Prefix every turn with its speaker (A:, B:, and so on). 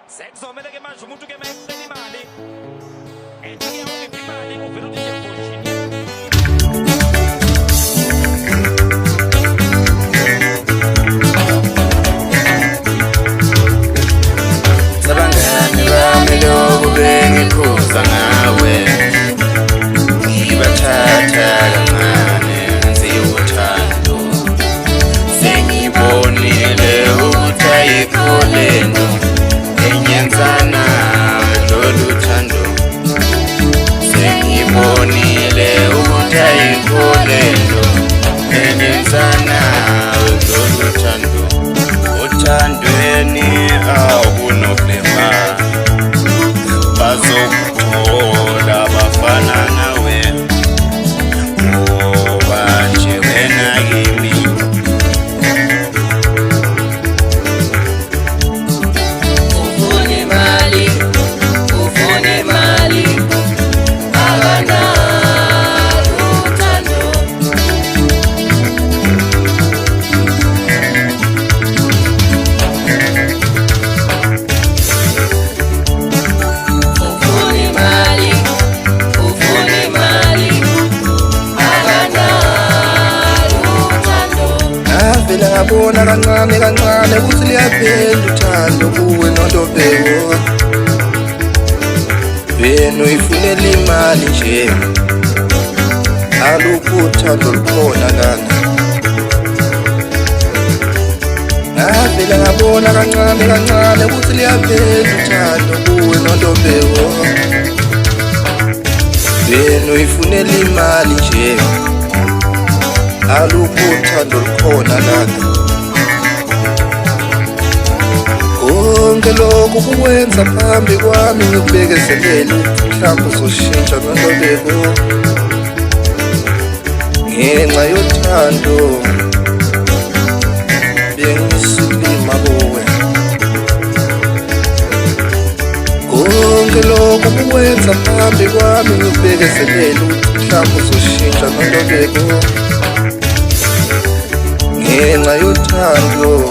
A: sekuzomela ke manje umuntu ke mayecela imali ethi uyawuphi imali uvela uthi nje
B: sabangani bami lokhu bengikhuza ngawe ngibathatha kancane ngenziwa uthando sengibonile ukuthi ayikho lento enyenzana lolu thando sengibonile ukuthi ayikho lento enyenzana lolu thando uthandweni awunoblema bazokuthola abafana nawe ngoba nje wena kimi
C: ufuna imali akanalo uthando ufuna imali akanalo uthando
B: ngavela ngabona kancane kancane ukuthi liyaphela uthando kuwe noNtobeko wena uyifunela imali nje alukho uthando lukhona lana ngavela ngabona kancane kancane ukuthi liyaphela uthando kuwe noNtobeko wena uyifunela imali nje alukho uthando lukhona lana konke lokhu kukwenza phambi kwami ngikubekezelele mhlawumbe uzoshintsha noNtobeko ngenxa yothando bengisilima kuwe konke lokhu kukwenza phambi kwami ngikubekezelele mhlawumbe uzoshintsha noNtobeko ngenxa yothando